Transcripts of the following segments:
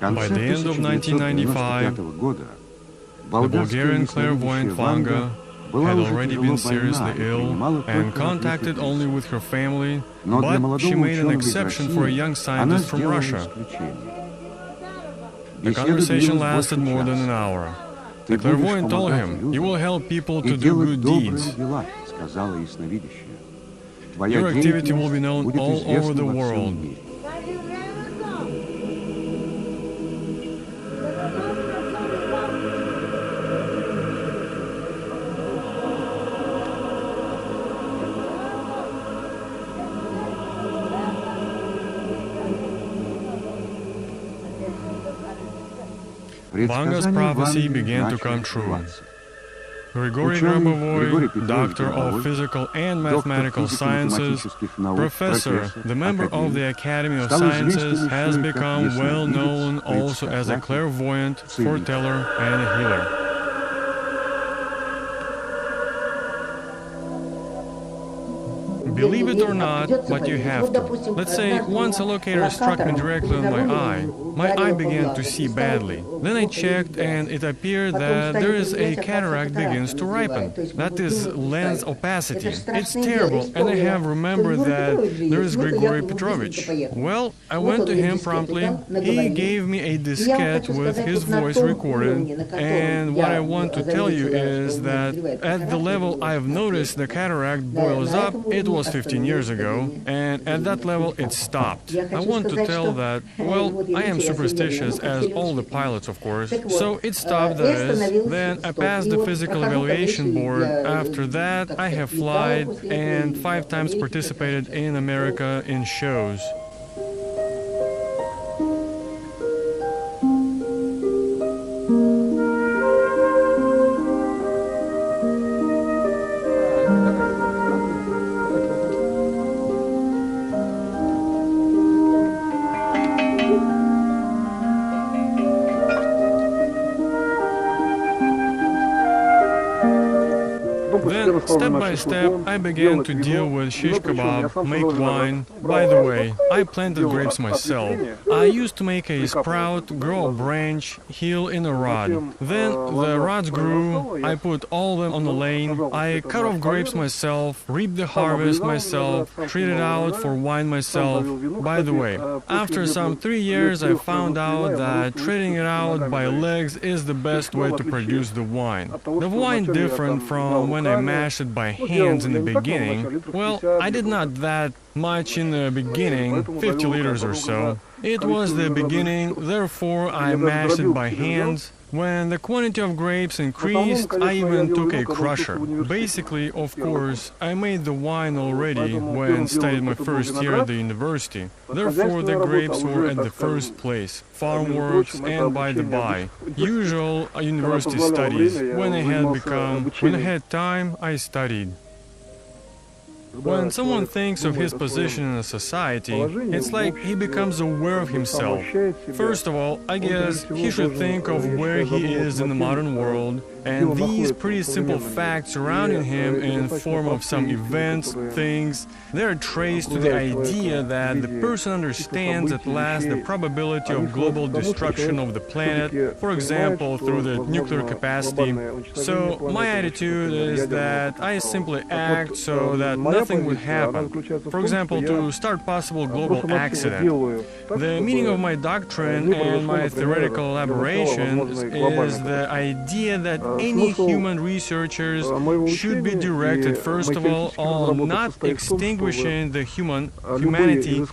By the end of 1995, the Bulgarian clairvoyant Vanga had already been seriously ill and contacted only with her family, but she made an exception for a young scientist from Russia. The conversation lasted more than an hour. The clairvoyant told him, "You will help people to do good deeds. Your activity will be known all over the world." Vanga's prophecy began to come true. Grigori Grabovoi, doctor of physical and mathematical sciences, professor, the member of the Academy of Sciences, has become well known also as a clairvoyant, foreteller, and a healer. Believe it or not, but you have to. Let's say once a locator struck me directly on my eye began to see badly. Then I checked and it appeared that there is a cataract begins to ripen. That is lens opacity. It's terrible, and I have remembered that there is Grigori Petrovich. Well, I went to him promptly. He gave me a diskette with his voice recorded, and what I want to tell you is that at the level I've noticed the cataract boils up, it was 15 years ago, and at that level it stopped. I want to tell that, well, I am superstitious as all the pilots, of course, so it stopped, that is. Then I passed the physical evaluation board. After that I have flied and 5 times participated in America in shows. Then, step by step, I began to deal with shish kebab, make wine. By the way, I planted grapes myself. I used to make a sprout, grow a branch, heal in a rod. Then the rods grew, I put all of them on the lane, I cut off grapes myself, reaped the harvest myself, treated it out for wine myself. By the way, after some 3 years I found out that treating it out by legs is the best way to produce the wine. The wine different from when I mashed it by hands in the beginning. Well, I did not that much in the beginning, 50 liters or so. It was the beginning, therefore I mashed it by hands. When the quantity of grapes increased, I even took a crusher. Basically, of course, I made the wine already when studied my first year at the university. Therefore, the grapes were at the first place, farm works and by the by. Usual university studies. When I had time, I studied. When someone thinks of his position in a society, it's like he becomes aware of himself. First of all, I guess he should think of where he is in the modern world, and these pretty simple facts surrounding him in form of some events, things, they are traced to the idea that the person understands at last the probability of global destruction of the planet, for example, through the nuclear capacity. So my attitude is that I simply act so that nothing would happen. For example, to start possible global accident. The meaning of my doctrine and my theoretical elaborations is the idea that any human researchers should be directed, first of all, on not extinguishing the humanity,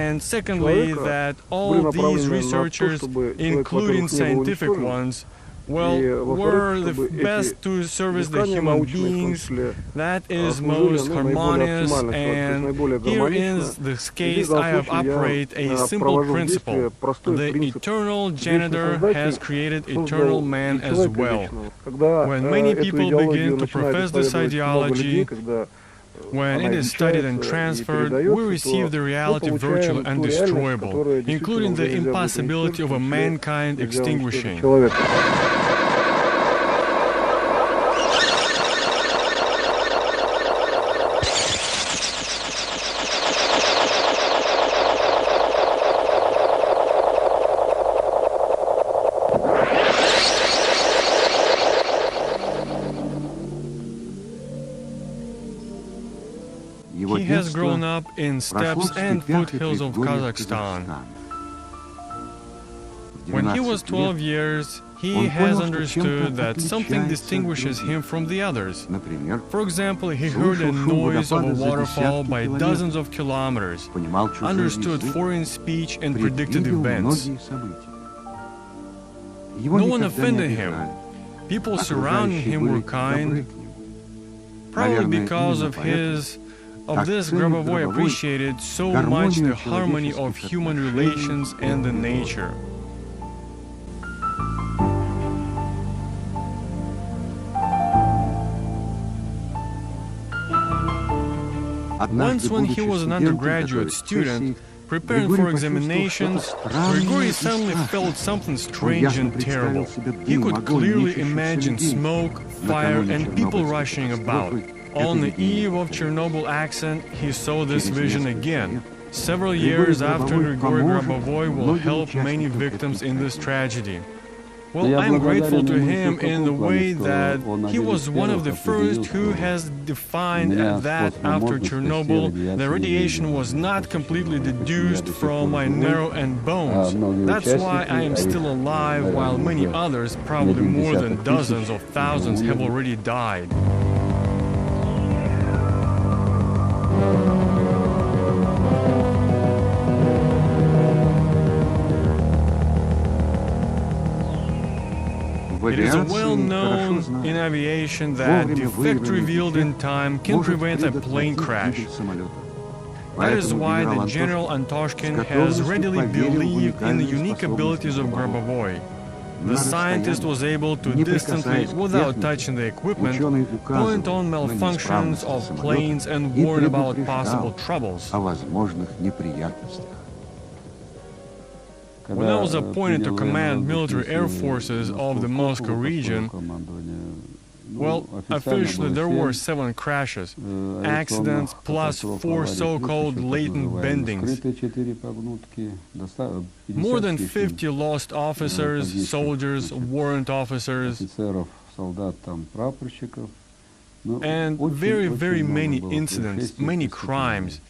and secondly, that all these researchers, including scientific ones, well, were the best to service the human beings, that is most harmonious, and here in this case I have operate a simple principle. The eternal janitor has created eternal man as well. When many people begin to profess this ideology, when it is studied and transferred, we receive the reality virtually undestroyable, including the impossibility of a mankind extinguishing. up in steppes and foothills of Kazakhstan. When he was 12 years, he has understood that something distinguishes him from the others. For example, he heard a noise of a waterfall by dozens of kilometers, understood foreign speech and predicted events. No one offended him. People surrounding him were kind. Probably because of this, Grabovoi appreciated so much the harmony of human relations and the nature. Once when he was an undergraduate student, preparing for examinations, Grigori suddenly felt something strange and terrible. He could clearly imagine smoke, fire, and people rushing about. On the eve of Chernobyl accident, he saw this vision again. Several years after, Grigori Grabovoi will help many victims in this tragedy. Well, I'm grateful to him in the way that he was one of the first who has defined that after Chernobyl, the radiation was not completely deduced from my marrow and bones. That's why I am still alive, while many others, probably more than dozens of thousands, have already died. It is well known in aviation that defect revealed in time can prevent a plane crash. That is why the General Antoshkin has readily believed in the unique abilities of Grabovoi. The scientist was able to distantly, without touching the equipment, point on malfunctions of planes and warn about possible troubles. When I was appointed to command military air forces of the Moscow region, well, officially there were 7 crashes, accidents, plus 4 so-called latent bendings. More than 50 lost officers, soldiers, warrant officers, and very, very many incidents, many crimes.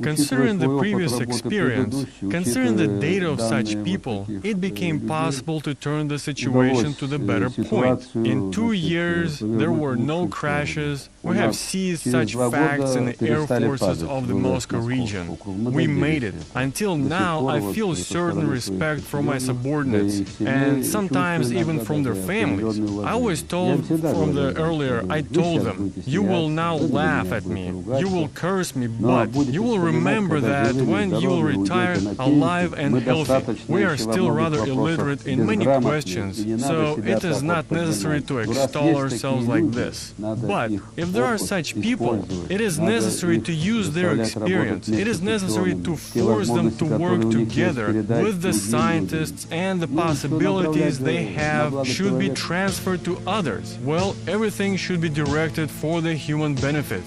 Considering the previous experience, considering the data of such people, it became possible to turn the situation to the better point. In 2 years, there were no crashes. We have seized such facts in the air forces of the Moscow region. We made it. Until now, I feel certain respect from my subordinates, and sometimes even from their families. I always told from the earlier, I told them, you will now laugh at me, you will curse me, but you will remember that when you will retire alive and healthy. We are still rather illiterate in many questions, so it is not necessary to extol ourselves like this. But if there are such people, it is necessary to use their experience. It is necessary to force them to work together with the scientists, and the possibilities they have should be transferred to others. Well, everything should be directed for the human benefit.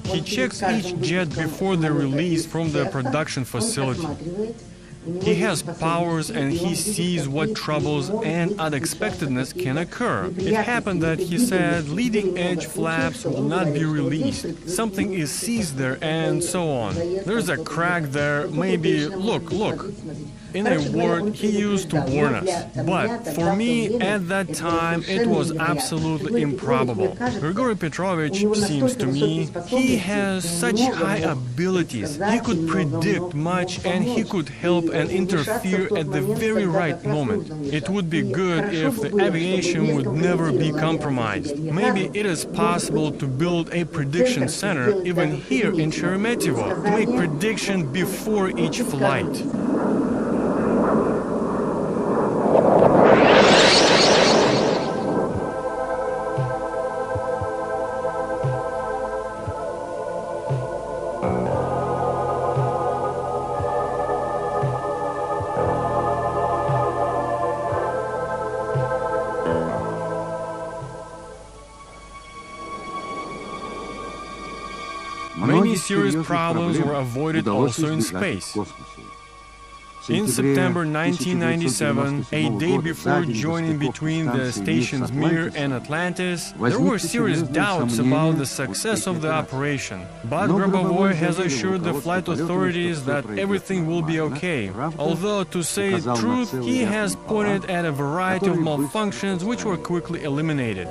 He checks each jet before the release from the production facility. He has powers and he sees what troubles and unexpectedness can occur. It happened that he said leading edge flaps will not be released. Something is seized there and so on. There's a crack there, maybe, look. In a word, he used to warn us. But for me, at that time, it was absolutely improbable. Grigori Petrovich, seems to me, he has such high abilities. He could predict much and he could help and interfere at the very right moment. It would be good if the aviation would never be compromised. Maybe it is possible to build a prediction center even here in Sheremetyevo, to make prediction before each flight. Many serious problems were avoided also in space. In September 1997, a day before joining between the stations Mir and Atlantis, there were serious doubts about the success of the operation. But Grabovoi has assured the flight authorities that everything will be okay. Although, to say the truth, he has pointed at a variety of malfunctions which were quickly eliminated.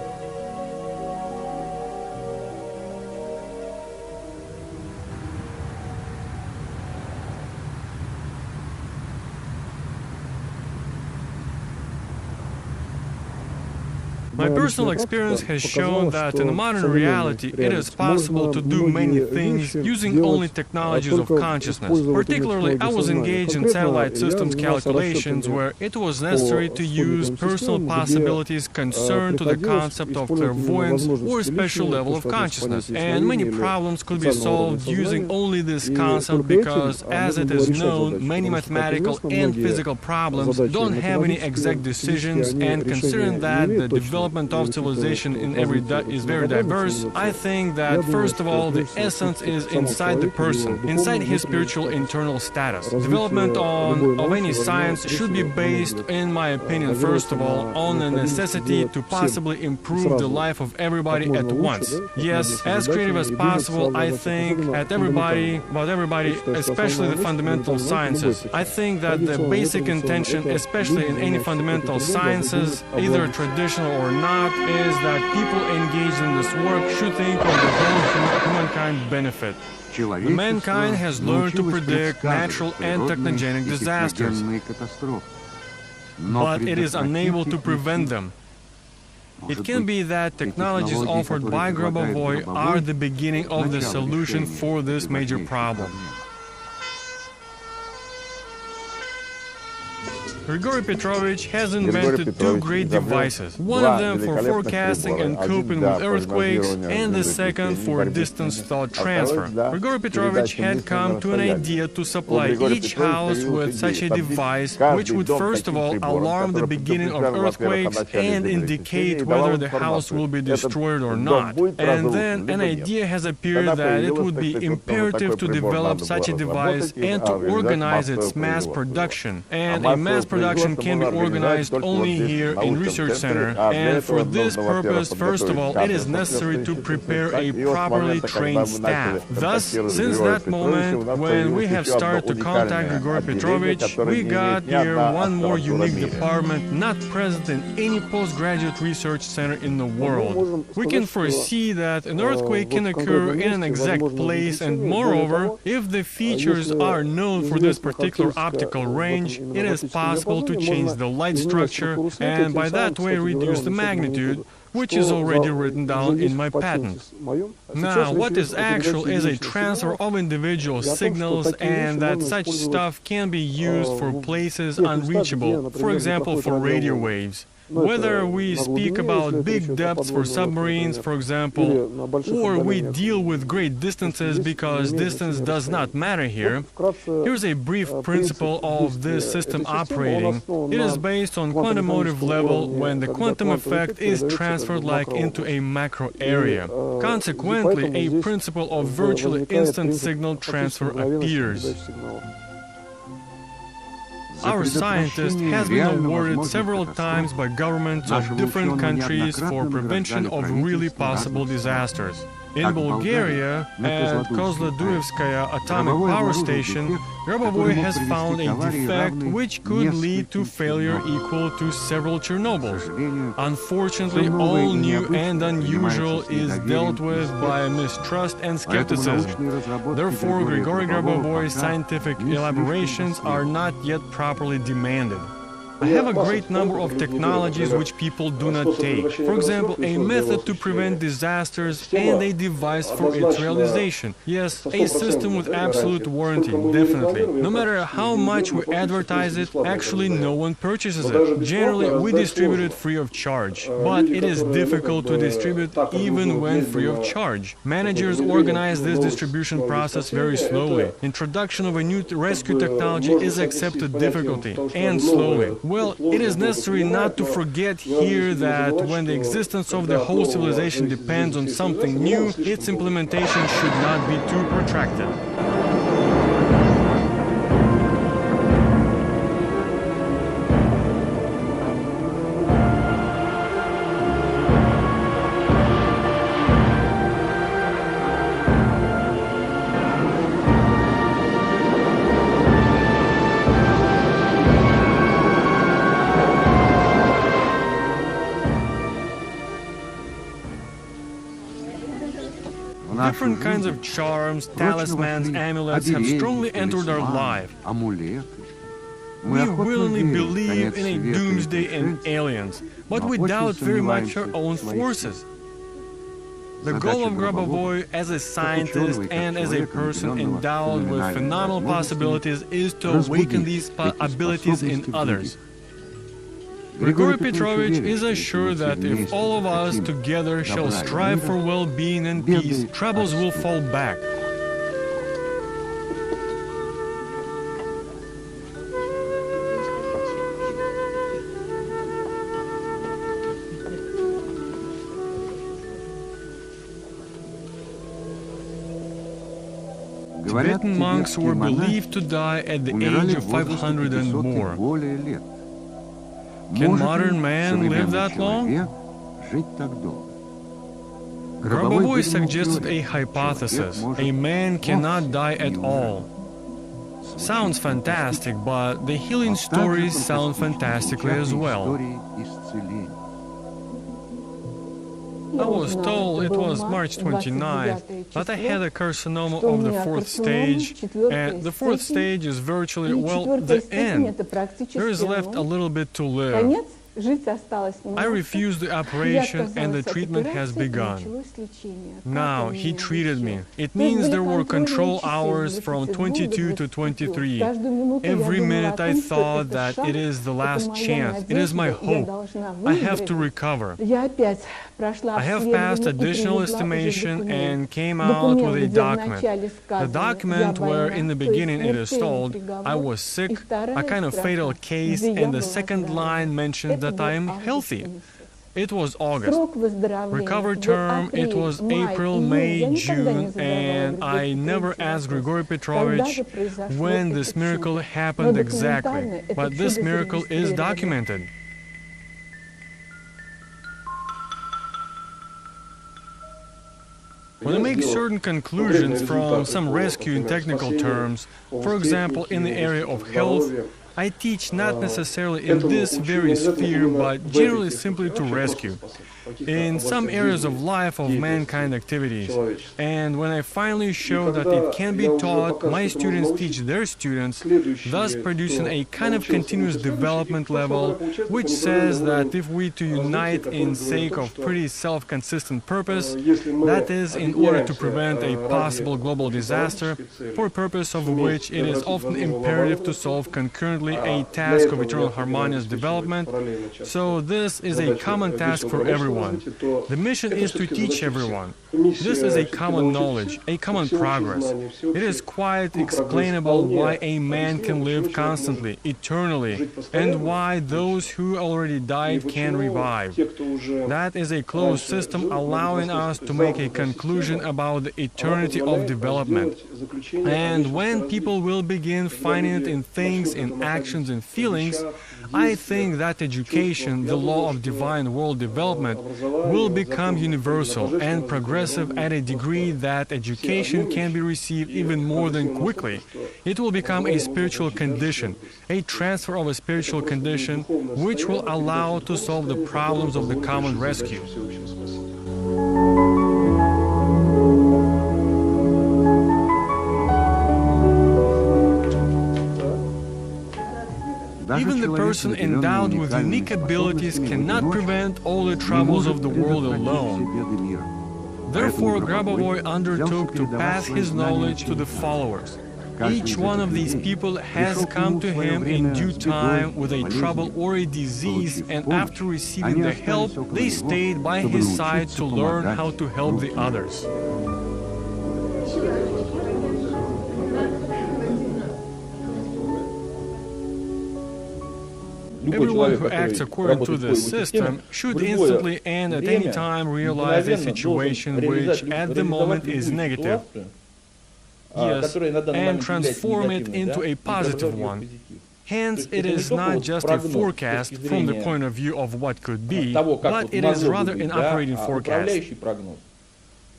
My personal experience has shown that in modern reality it is possible to do many things using only technologies of consciousness. Particularly, I was engaged in satellite systems calculations where it was necessary to use personal possibilities concerned to the concept of clairvoyance or special level of consciousness. And many problems could be solved using only this concept because, as it is known, many mathematical and physical problems don't have any exact decisions, and considering that the development of civilization is very diverse, I think that first of all the essence is inside the person, inside his spiritual internal status. Development of any science should be based, in my opinion, first of all, on the necessity to possibly improve the life of everybody at once. Yes, as creative as possible, I think, about everybody, especially the fundamental sciences. I think that the basic intention, especially in any fundamental sciences, either traditional or not, is that people engaged in this work should think of the whole humankind benefit. Mankind has learned to predict natural and technogenic disasters, but it is unable to prevent them. It can be that technologies offered by Grabovoi are the beginning of the solution for this major problem. Grigori Petrovich has invented two great devices, one of them for forecasting and coping with earthquakes, and the second for distance thought transfer. Grigori Petrovich had come to an idea to supply each house with such a device, which would first of all alarm the beginning of earthquakes and indicate whether the house will be destroyed or not. And then an idea has appeared that it would be imperative to develop such a device and to organize its mass production. And a mass production can be organized only here in Research Center, and for this purpose, first of all, it is necessary to prepare a properly trained staff. Thus, since that moment when we have started to contact Grigori Petrovich, we got here one more unique department not present in any postgraduate research center in the world. We can foresee that an earthquake can occur in an exact place, and moreover, if the features are known for this particular optical range, it is possible to change the light structure and by that way reduce the magnitude, which is already written down in my patent. Now, what is actual is a transfer of individual signals, and that such stuff can be used for places unreachable, for example for radio waves. Whether we speak about big depths for submarines, for example, or we deal with great distances because distance does not matter here, here's a brief principle of this system operating. It is based on quantum motive level when the quantum effect is transferred like into a macro area. Consequently, a principle of virtually instant signal transfer appears. Our scientist has been awarded several times by governments of different countries for prevention of really possible disasters. In Bulgaria, at Kozloduevskaya atomic power station, Grabovoi has found a defect which could lead to failure equal to several Chernobyls. Unfortunately, all new and unusual is dealt with by mistrust and skepticism. Therefore, Grigori Grabovoi's scientific elaborations are not yet properly demanded. I have a great number of technologies which people do not take. For example, a method to prevent disasters and a device for its realization. Yes, a system with absolute warranty, definitely. No matter how much we advertise it, actually no one purchases it. Generally, we distribute it free of charge. But it is difficult to distribute even when free of charge. Managers organize this distribution process very slowly. Introduction of a new rescue technology is accepted difficultly and slowly. Well, it is necessary not to forget here that when the existence of the whole civilization depends on something new, its implementation should not be too protracted. Different kinds of charms, talismans, amulets have strongly entered our life. We willingly believe in a doomsday and aliens, but we doubt very much our own forces. The goal of Grabovoi as a scientist and as a person endowed with phenomenal possibilities is to awaken these abilities in others. Grigori Petrovich is assured that if all of us together shall strive for well-being and peace, troubles will fall back. Tibetan monks were believed to die at the age of 500 and more. Can modern man live that long? Grabovoi suggested a hypothesis. A man cannot die at all. Sounds fantastic, but the healing stories sound fantastically as well. I was told it was March 29th, that I had a carcinoma of the 4th stage, and the 4th stage is virtually, well, the end. There is left a little bit to live. I refused the operation and the treatment has begun. Now, he treated me. It means there were control hours from 22 to 23. Every minute I thought that it is the last chance, it is my hope. I have to recover. I have passed additional estimation and came out with a document. The document where in the beginning it is told I was sick, a kind of fatal case, and the second line mentioned that I am healthy. It was August. Recovery term, it was April, May, June, and I never asked Grigori Petrovich when this miracle happened exactly, but this miracle is documented. When I make certain conclusions from some rescue in technical terms, for example in the area of health, I teach not necessarily in this very sphere, but generally simply to rescue, in some areas of life of mankind activities. And when I finally show that it can be taught, my students teach their students, thus producing a kind of continuous development level, which says that if we to unite in sake of pretty self-consistent purpose, that is, in order to prevent a possible global disaster, for purpose of which it is often imperative to solve concurrently a task of eternal harmonious development, so this is a common task for everyone. The mission is to teach everyone. This is a common knowledge, a common progress. It is quite explainable why a man can live constantly, eternally, and why those who already died can revive. That is a closed system allowing us to make a conclusion about the eternity of development. And when people will begin finding it in things, in actions and feelings, I think that education, the law of divine world development, will become universal and progressive at a degree that education can be received even more than quickly. It will become a spiritual condition, a transfer of a spiritual condition, which will allow to solve the problems of the common rescue. Even the person endowed with unique abilities cannot prevent all the troubles of the world alone. Therefore, Grabovoi undertook to pass his knowledge to the followers. Each one of these people has come to him in due time with a trouble or a disease, and after receiving the help, they stayed by his side to learn how to help the others. Everyone who acts according to this system should instantly and at any time realize a situation which at the moment is negative, yes, and transform it into a positive one. Hence, it is not just a forecast from the point of view of what could be, but it is rather an operating forecast.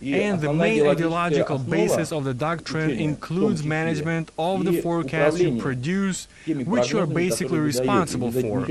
And the main ideological basis of the doctrine includes management of the forecast you produce, which you are basically responsible for.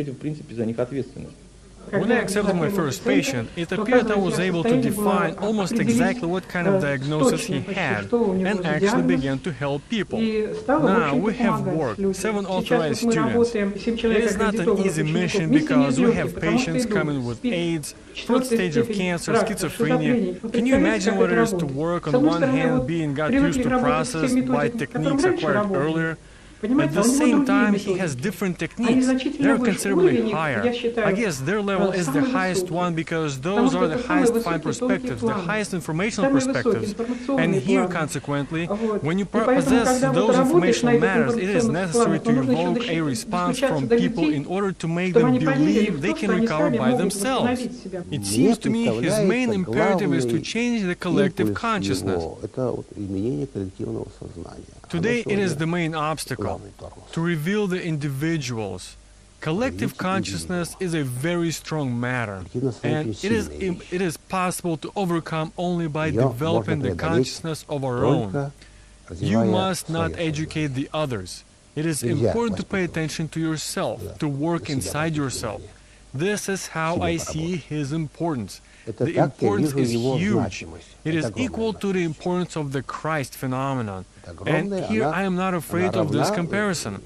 When I accepted my first patient, it appeared I was able to define almost exactly what kind of diagnosis he had and actually began to help people. Now we have worked, 7 authorized students. It is not an easy mission because we have patients coming with AIDS, 3rd stage of cancer, schizophrenia. Can you imagine what it is to work on one hand being got used to process by techniques acquired earlier? At the same time, he has different techniques. They're considerably higher. I guess their level is the highest one because those are the highest defined perspectives, the highest informational perspectives. And here, consequently, when you possess those informational matters, it is necessary to evoke a response from people in order to make them believe they can recover by themselves. It seems to me his main imperative is to change the collective consciousness. Today, it is the main obstacle, to reveal the individuals. Collective consciousness is a very strong matter, and it is possible to overcome only by developing the consciousness of our own. You must not educate the others. It is important to pay attention to yourself, to work inside yourself. This is how I see his importance. The importance is huge. It is equal to the importance of the Christ phenomenon. And here I am not afraid of this comparison.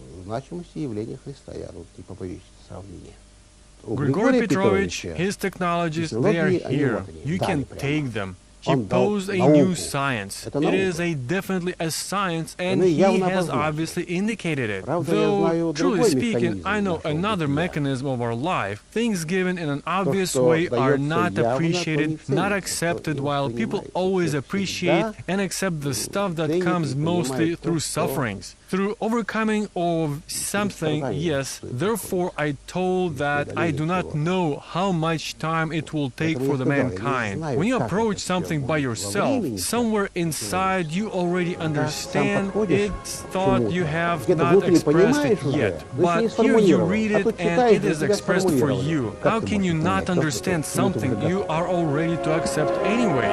Grigori Petrovich, his technologies, they are here. You can take them. He posed a new science. It is definitely a science, and he has obviously indicated it. Though, truly speaking, I know another mechanism of our life. Things given in an obvious way are not appreciated, not accepted, while people always appreciate and accept the stuff that comes mostly through sufferings. Through overcoming of something, yes, therefore I told that I do not know how much time it will take for the mankind. When you approach something by yourself, somewhere inside you already understand it's thought you have not expressed it yet. But here you read it and it is expressed for you. How can you not understand something you are all ready to accept anyway?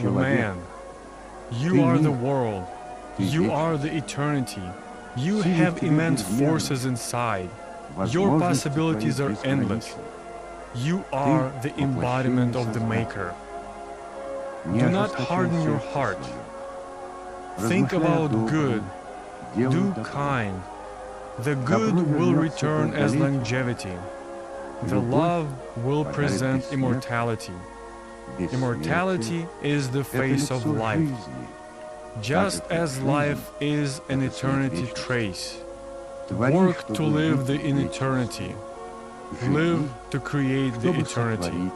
Man, you are the world, you are the eternity, you have immense forces inside, your possibilities are endless, you are the embodiment of the Maker. Do not harden your heart, think about good, do kind, the good will return as longevity, the love will present immortality. Immortality is the face of life, just as life is an eternity trace. Work to live in eternity, live to create the eternity.